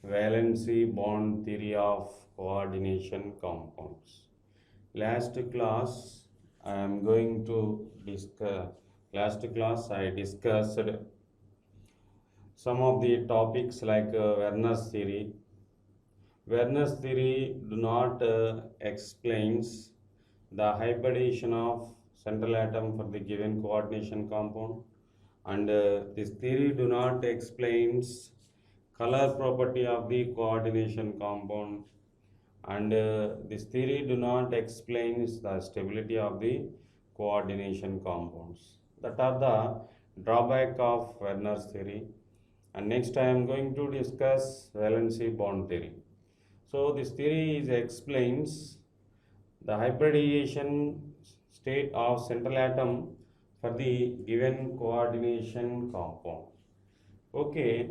Valency bond theory of coordination compounds. Last class I am going to discuss. Last class I discussed some of the topics like Werner's theory. Werner's theory do not explains the hybridization of central atom for the given coordination compound, and this theory do not explains color property of the coordination compound, and this theory do not explains the stability of the coordination compounds. That are the drawback of Werner's theory. And next I am going to discuss valency bond theory. So this theory is explains the hybridization state of central atom for the given coordination compound. Okay,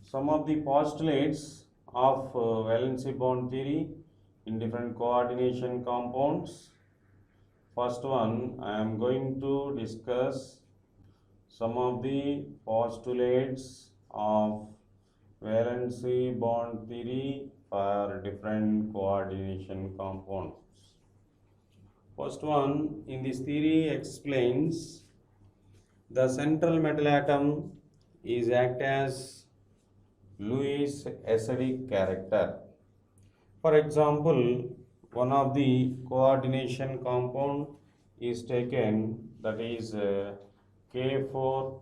some of the postulates of valency bond theory in different coordination compounds. First one, I am going to discuss some of the postulates of valency bond theory for different coordination compounds. First one, in this theory explains the central metal atom is act as Lewis acidic character. For example, one of the coordination compound is taken, that is K4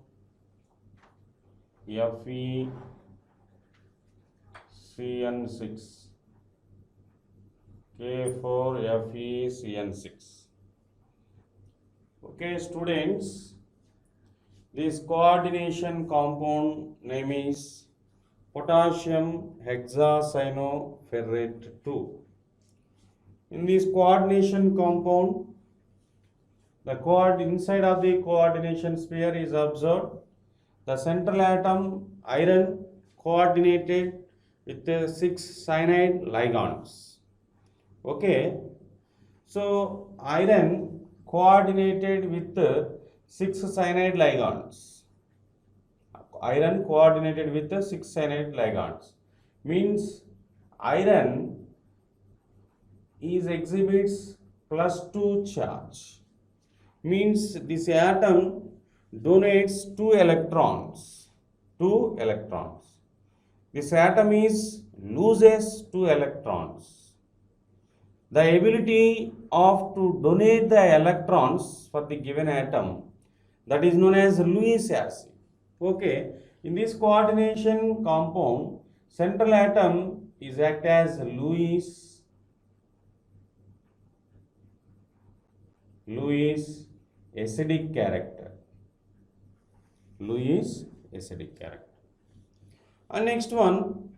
FeCN6. K4 FeCN6. Okay, students, this coordination compound name is potassium hexacyanoferrate 2. In this coordination compound, the inside of the coordination sphere is observed the central atom iron coordinated with 6 cyanide ligands. Okay, so iron coordinated with 6 cyanide ligands. Iron coordinated with 6 cyanide ligands means iron is exhibits +2 charge, means this atom donates 2 electrons. This atom loses 2 electrons. The ability of to donate the electrons for the given atom, that is known as Lewis acid. Okay, in this coordination compound, central atom is act as Lewis acidic character. Lewis acidic character. And next one,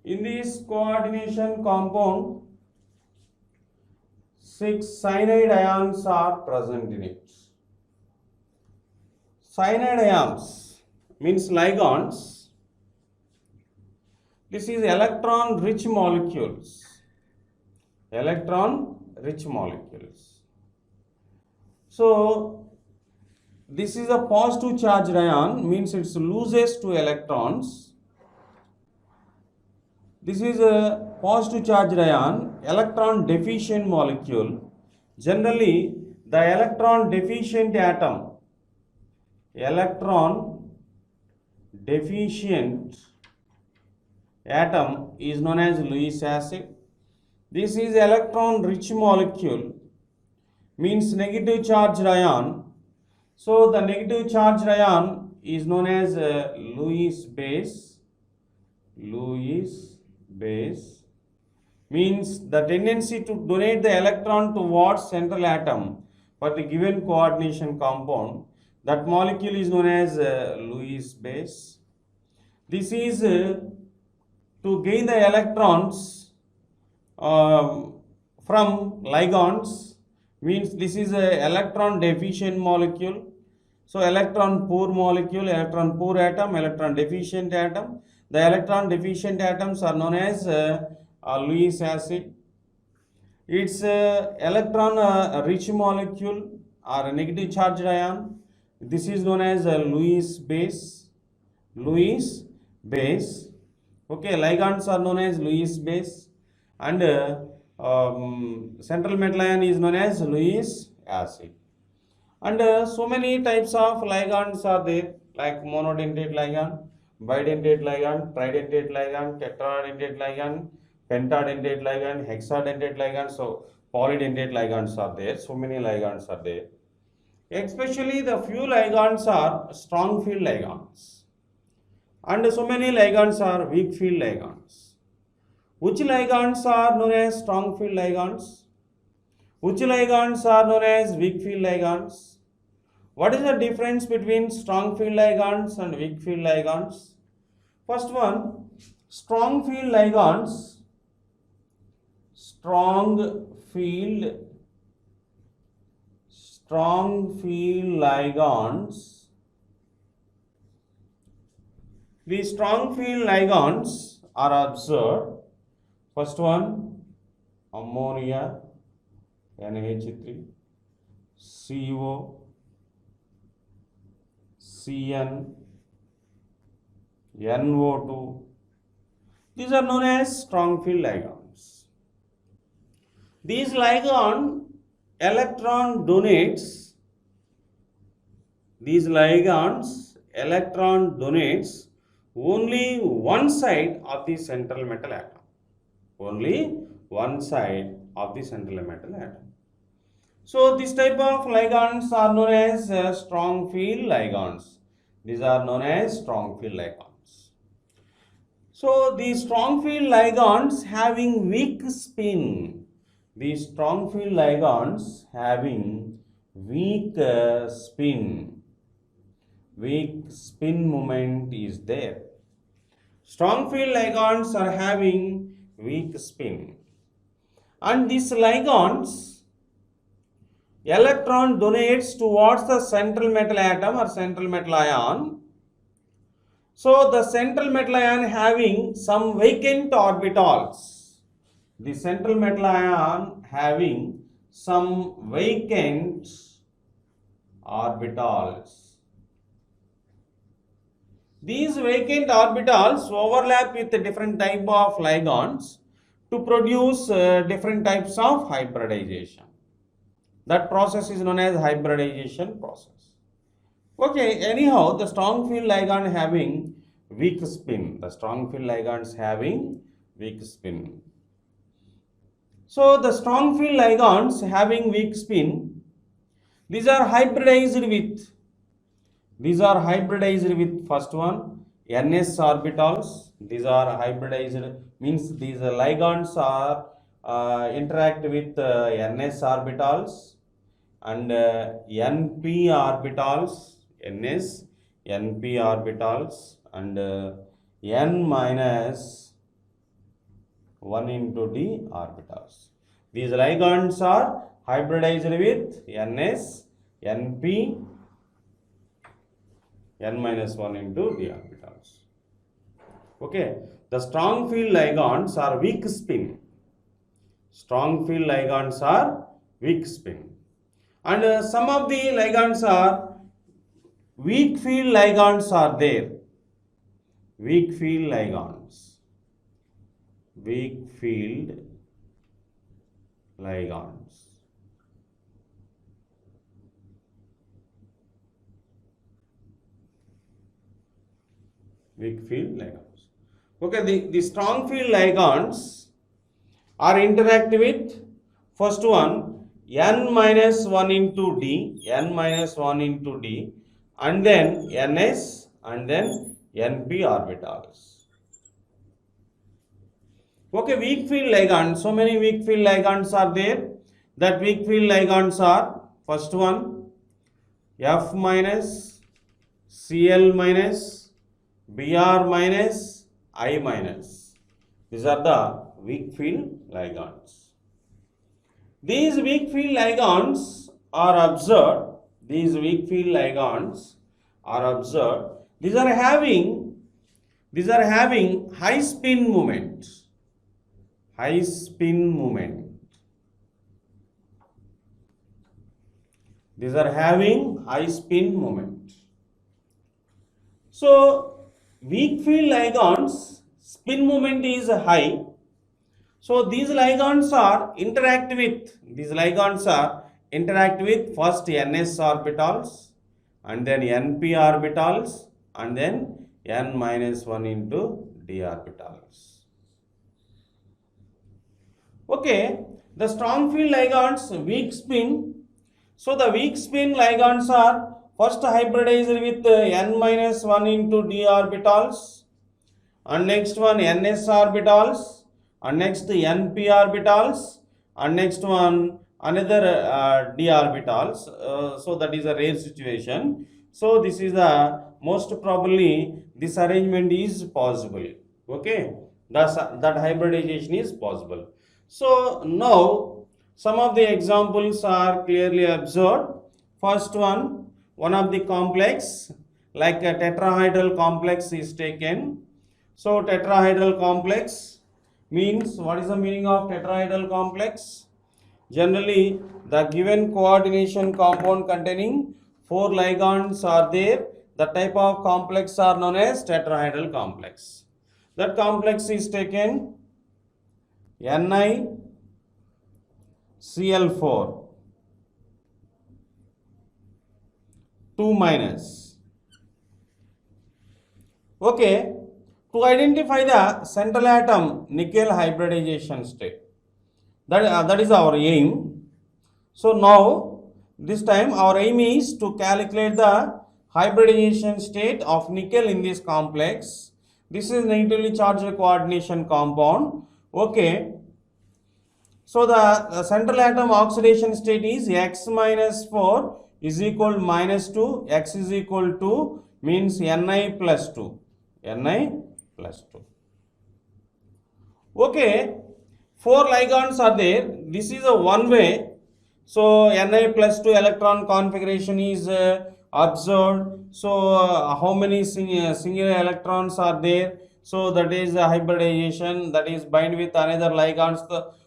in this coordination compound, 6 cyanide ions are present in it. Cyanide ions means ligands. This is electron rich molecules. So this is a positive charged ion, means it loses 2 electrons. This is a positive charged ion, electron deficient molecule. Generally, the electron deficient atom is known as Lewis acid. This is electron rich molecule, means negative charged ion. So the negative charged ion is known as Lewis base, means the tendency to donate the electron towards central atom for the given coordination compound, that molecule is known as Lewis base. This is to gain the electrons from ligands, means this is a electron deficient molecule. So electron poor molecule, electron poor atom, electron deficient atom. The electron deficient atoms are known as Lewis acid. It's electron rich molecule or a negative charged ion. This is known as Lewis base. Okay, ligands are known as Lewis base, and central metal ion is known as Lewis acid. And so many types of ligands are there, like monodentate ligand, bidentate ligand, tridentate ligand, tetradentate ligand, pentadentate ligand, hexadentate ligand. So polydentate ligands are there. So many ligands are there. Especially the few ligands are strong field ligands, and so many ligands are weak field ligands. Which ligands are known as strong field ligands? Which ligands are known as weak field ligands? What is the difference between strong field ligands and weak field ligands? First one, strong field ligands, strong field ligands. The strong field ligands are observed. First one, ammonia, NH3, CO, CN, NO2. These are known as strong field ligands. These ligands electron donates only one side of the central metal atom. Only one side of the central metal atom. So this type of ligands are known as strong field ligands. These are known as strong field ligands. So the strong field ligands having weak spin. The strong field ligands having weak spin moment is there. Strong field ligands are having weak spin, and these ligands electron donates towards the central metal atom or central metal ion. So the central metal ion having some vacant orbitals. The central metal ion having some vacant orbitals. These vacant orbitals overlap with a different type of ligands to produce different types of hybridization. That process is known as hybridization process. Okay, anyhow, the strong field ligand having weak spin. The strong field ligands having weak spin. So the strong field ligands having weak spin, these are hybridized with first one ns orbitals. These are hybridized, means these ligands are interact with ns orbitals and np orbitals, ns, np orbitals, and n minus 1 into d orbitals. These ligands are hybridized with ns, np, n minus 1 into d orbitals. Okay, the strong field ligands are weak spin. Strong field ligands are weak spin. And some of the ligands are weak field ligands are there. Weak field ligands. Weak field ligands. Weak field ligands. Okay, the strong field ligands are interact with first one n minus 1 into d, n minus 1 into d, and then ns, and then np orbitals. Okay, weak field ligands, so many weak field ligands are there. That weak field ligands are first one f minus, cl minus, br minus, I minus. These are the weak field ligands. These weak field ligands are observed. These weak field ligands are observed. These are having high spin moment. High spin moment. These are having high spin moment. So weak field ligands spin moment is high. So these ligands are interact with first ns orbitals and then np orbitals and then n minus 1 into d orbitals. Okay, the strong field ligands weak spin. So the weak spin ligands are first hybridized with n minus 1 into d orbitals and next one ns orbitals and next np orbitals and next one another d orbitals. So that is a rare situation. So this is the most probably this arrangement is possible. Okay, that hybridization is possible. So now some of the examples are clearly observed. First one of the complex like a tetrahedral complex is taken. So tetrahedral complex means, what is the meaning of tetrahedral complex? Generally, the given coordination compound containing 4 ligands are there. The type of complex are known as tetrahedral complex. That complex is taken NiCl4 2 minus. Okay, to identify the central atom nickel hybridization state. That is our aim. So now this time our aim is to calculate the hybridization state of nickel in this complex. This is negatively charged coordination compound. Okay. So the central atom oxidation state is x minus 4 is equal to minus 2, x is equal to means Ni plus 2. Ni plus 2. Okay, 4 ligands are there. This is a one way. So Ni plus 2 electron configuration is observed. So how many singular electrons are there? So that is a hybridization, that is bind with another ligands.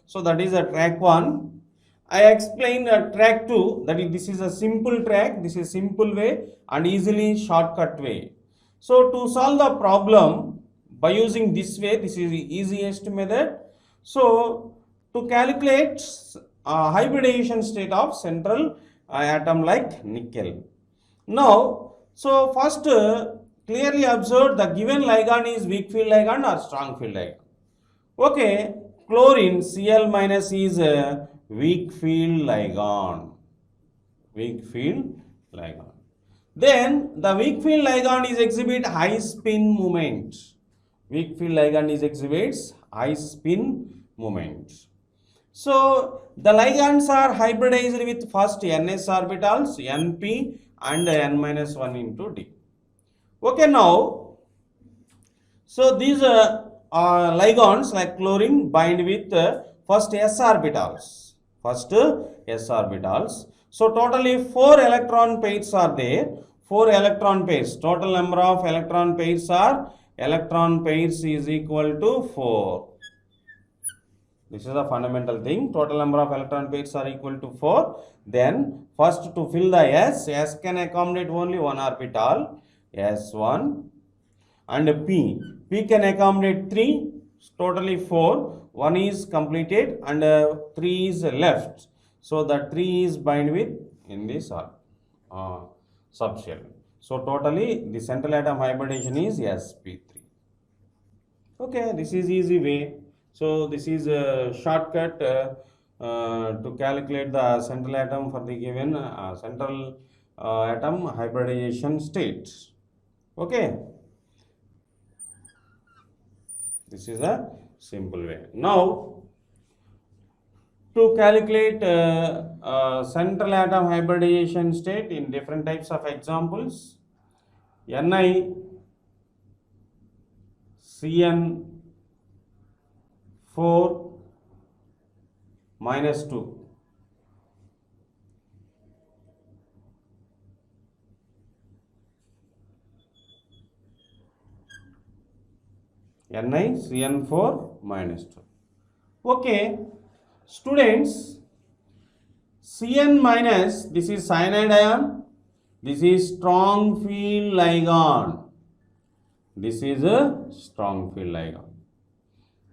So that is a track 1. I explained track 2, that is, this is a simple track, this is simple way and easily shortcut way. So to solve the problem by using this way, this is the easiest method. So to calculate hybridization state of central atom like nickel. Now, so first clearly observe the given ligand is weak field ligand or strong field ligand. Okay, chlorine Cl minus is a weak field ligand. Weak field ligand. Then the weak field ligand is exhibit high spin moment. Weak field ligand is exhibits high spin moment. So the ligands are hybridized with first ns orbitals, np and n minus 1 into d. Okay, now so these ligands like chlorine bind with first s orbitals. So totally 4 electron pairs are there. 4 electron pairs. Total number of electron pairs are electron pairs is equal to 4. This is a fundamental thing. Total number of electron pairs are equal to 4. Then first to fill the S can accommodate only one orbital, S1, and P can accommodate 3, totally 4. 1 is completed and 3 is left. So the 3 is bind with in this subshell. So totally the central atom hybridization is sp3. Okay, this is easy way. So this is a shortcut to calculate the central atom for the given central atom hybridization state. Okay, this is a simple way. Now to calculate central atom hybridization state in different types of examples, NiCN4 minus 2. NiCN4 minus 2. Okay, students, Cn minus, this is cyanide ion, this is strong field ligand, This is a strong field ligand.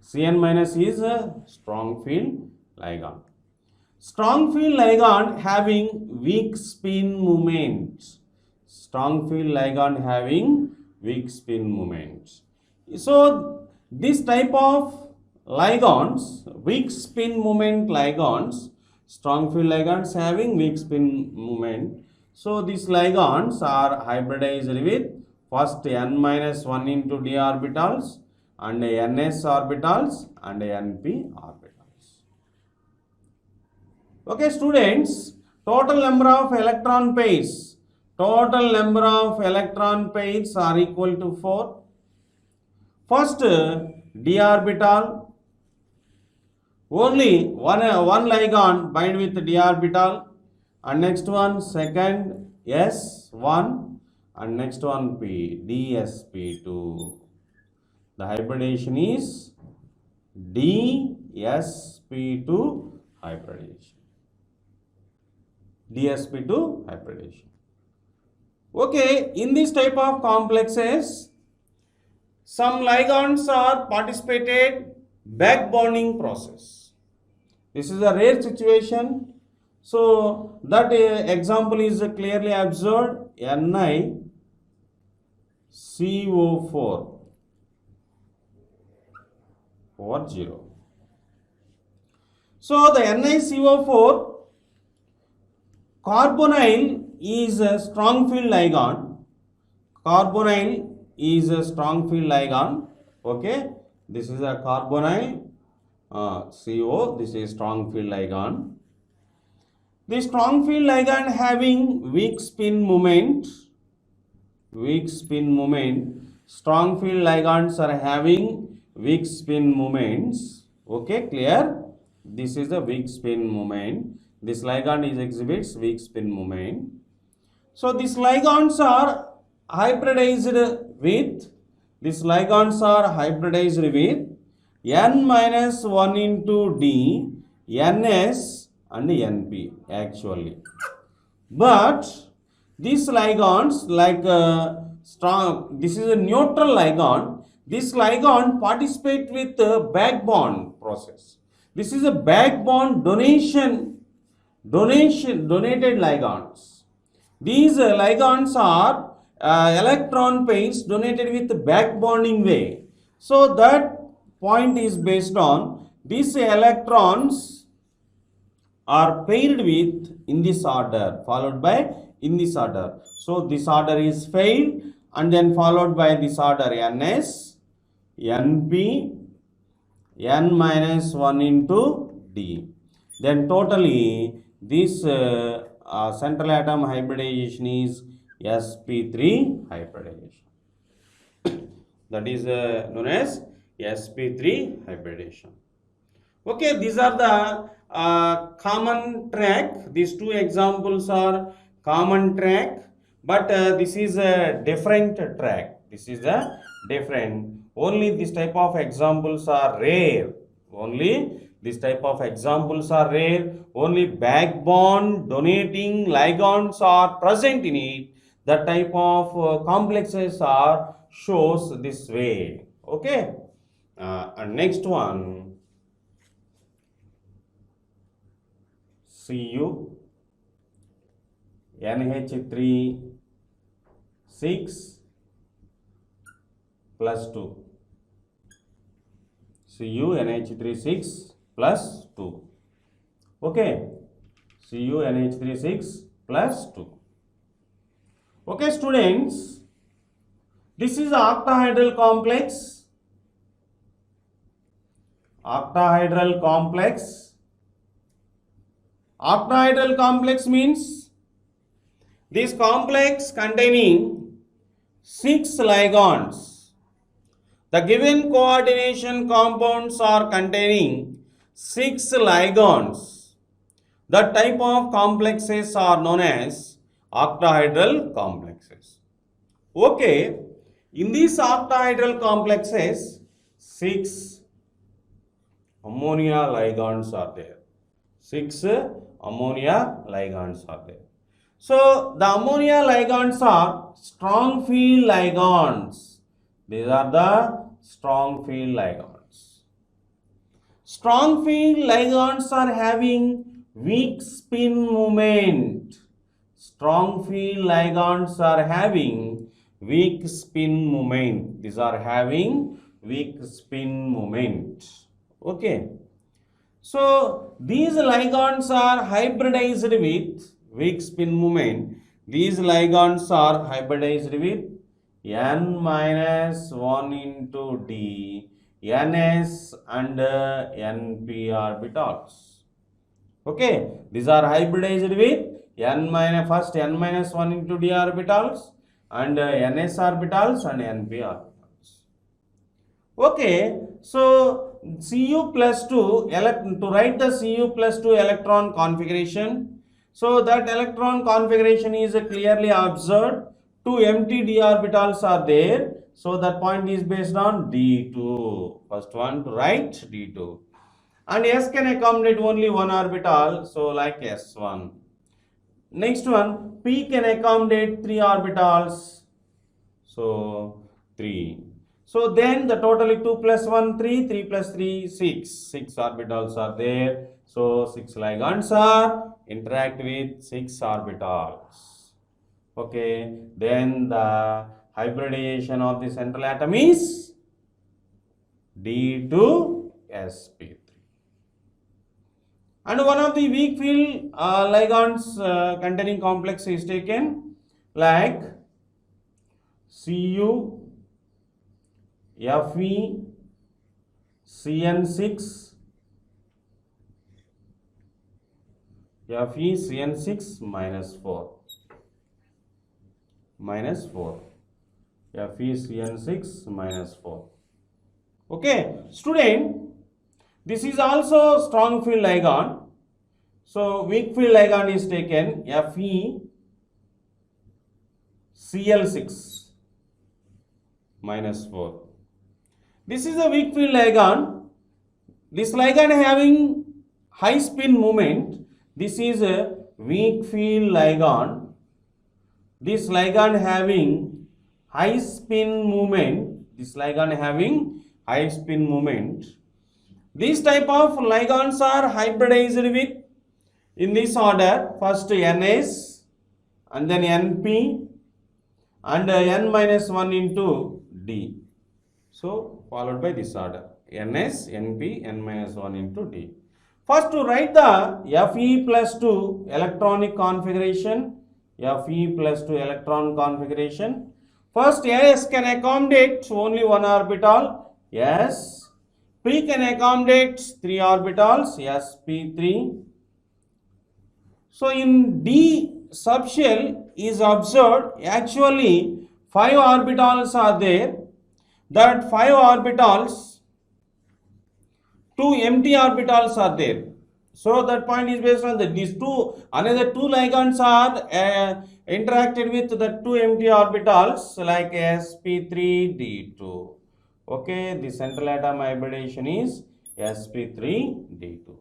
Cn minus is a strong field ligand. Strong field ligand having weak spin moments. Strong field ligand having weak spin moments. So this type of ligands, weak spin moment ligands, strong field ligands having weak spin moment. So these ligands are hybridized with first n minus 1 into d orbitals and ns orbitals and np orbitals. Okay, students, total number of electron pairs. Total number of electron pairs are equal to 4. First, d orbital. Only one ligand bind with d orbital, and next one second s1, and next one p, dsp2. The hybridization is dsp2 hybridization. dsp2 hybridization. Okay, in this type of complexes, some ligands are participated back bonding process. This is a rare situation. So that example is clearly observed. NiCO4 over 0. So the NiCO4 carbonyl is a strong field ligand. Carbonyl is a strong field ligand. Okay, this is a carbonyl CO. This is strong field ligand. The strong field ligand having weak spin moment. Weak spin moment. Strong field ligands are having weak spin moments. Okay, clear? This is the weak spin moment. This ligand exhibits weak spin moment. So these ligands are hybridized with n minus 1 into d, ns and np actually. But these ligands like this is a neutral ligand. This ligand participate with the back bond process. This is a back bond donated ligands. These ligands are electron pairs donated with the back bonding way. So that point is based on these electrons are paired with in this order, followed by in this order. So this order is failed and then followed by this order ns, np, n minus 1 into d. Then totally this central atom hybridization is sp3 hybridization. That is known as sp3 hybridization. Okay, these are the common track. These two examples are common track, but this is a different track. This is a different. Only this type of examples are rare. Only this type of examples are rare. Only back bond donating ligands are present in it. The type of complexes are shows this way. Okay. And next one, Cu NH3 6 plus 2. Cu NH3 6 plus 2. Okay. Cu NH3 6 plus 2. Okay, students. This is octahedral complex. Octahedral complex. Octahedral complex means this complex containing 6 ligands. The given coordination compounds are containing 6 ligands. The type of complexes are known as octahedral complexes. Okay, in these octahedral complexes, 6 ammonia ligands are there. 6 ammonia ligands are there. So the ammonia ligands are strong field ligands. These are the strong field ligands. Strong field ligands are having weak spin moment. Strong field ligands are having weak spin moment. These are having weak spin moment. Okay. So these ligands are hybridized with weak spin moment. These ligands are hybridized with n minus 1 into d, ns and np orbitals. Okay, these are hybridized with n minus 1 into d orbitals and ns orbitals and np orbitals. Okay, so Cu plus 2, to write the Cu plus 2 electron configuration, so that electron configuration is clearly observed. Two empty d orbitals are there, so that point is based on d2. First one to write d2. And s can accommodate only one orbital, so like s1. Next one, p can accommodate 3 orbitals, so 3. So then the total is 2 plus 1, 3, 3 plus 3, 6. 6 orbitals are there. So 6 ligands are interact with 6 orbitals. Okay, then the hybridization of the central atom is D2sp3. And one of the weak field ligands containing complex is taken like Cu, Fe, Cn6, Fe, Cn6 minus 4. Minus 4. Fe, Cn6 minus 4. Okay, student, this is also strong field ligand. So, weak field ligand is taken Fe, Cl6 minus 4. This is a weak field ligand. This ligand having high spin moment. This is a weak field ligand. This ligand having high spin moment. This ligand having high spin moment. These type of ligands are hybridized with in this order. First Ns and then Np and n minus 1 into d. So followed by this order, Ns, Np, n minus 1 into d. First to write the Fe plus 2 electronic configuration, Fe plus 2 electron configuration. First S can accommodate only one orbital, yes. P can accommodate 3 orbitals, sp3. So in d subshell is observed actually 5 orbitals are there. That 5 orbitals, 2 empty orbitals are there. So that point is based on these another 2 ligands are interacted with the 2 empty orbitals like sp3d2. Okay, the central atom hybridization is sp3d2.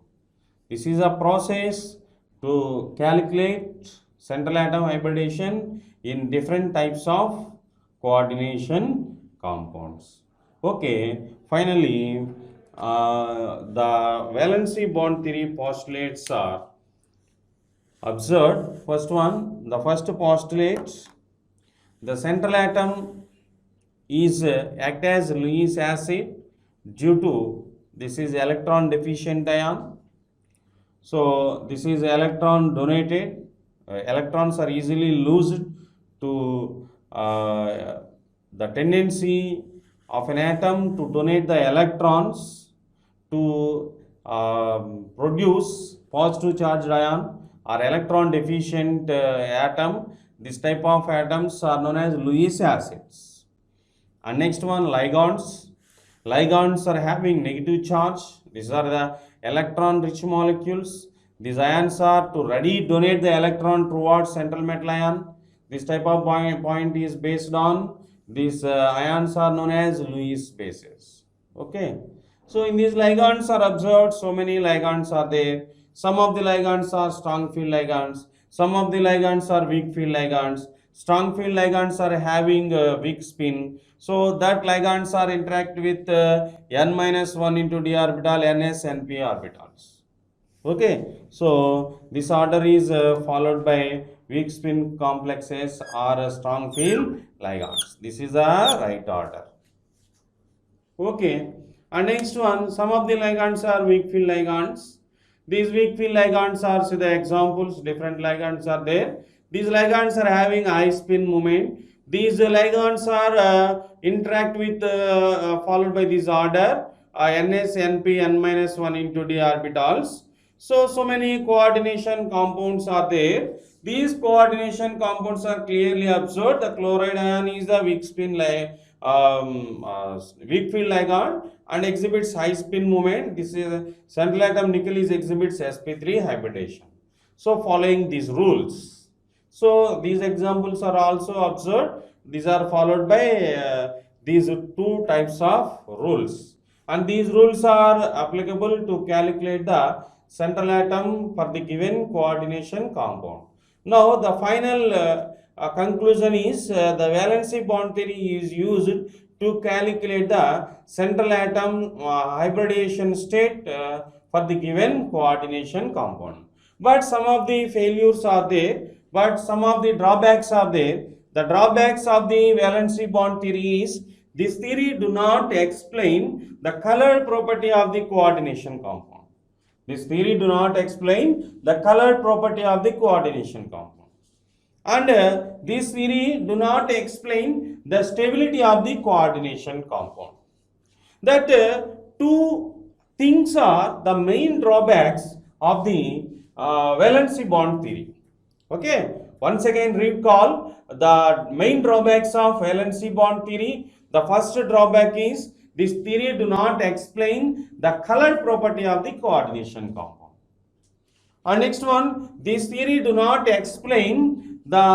This is a process to calculate central atom hybridization in different types of coordination compounds. Okay, finally, the valency bond theory postulates are observed. First one, the first postulate, the central atom is act as Lewis acid due to this is electron deficient ion. So this is electron donated. Electrons are easily loosed to the tendency of an atom to donate the electrons to produce positive charged ion or electron deficient atom. This type of atoms are known as Lewis acids. And next one, ligands. Ligands are having negative charge. These are the electron rich molecules. These ions are to ready donate the electron towards central metal ion. This type of point is based on these ions are known as Lewis bases. Okay. So in these ligands are observed, so many ligands are there. Some of the ligands are strong field ligands. Some of the ligands are weak field ligands. strong field ligands are having weak spin. So that ligands are interact with n minus 1 into d orbital, ns, np orbitals. Okay, so this order is followed by weak spin complexes or strong field ligands. This is a right order. Okay, and next one, some of the ligands are weak field ligands. These weak field ligands are, see the examples, different ligands are there. These ligands are having high spin moment. These ligands are interact with followed by this order ns, np, n minus 1 into d orbitals. So many coordination compounds are there. These coordination compounds are clearly observed. The chloride ion is the weak spin weak field ligand and exhibits high spin moment. This is central atom nickel is exhibits sp3 hybridization. So following these rules. So these examples are also observed. These are followed by these two types of rules, and these rules are applicable to calculate the central atom for the given coordination compound. Now the final conclusion is the valency bond theory is used to calculate the central atom hybridization state for the given coordination compound. But some of the failures are there, but some of the drawbacks are there. The drawbacks of the valency bond theory is this theory do not explain the color property of the coordination compound. This theory do not explain the color property of the coordination compound. And this theory do not explain the stability of the coordination compound. That two things are the main drawbacks of the valency bond theory. Okay, once again recall the main drawbacks of valency bond theory. The first drawback is this theory do not explain the color property of the coordination compound. And next one, this theory do not explain the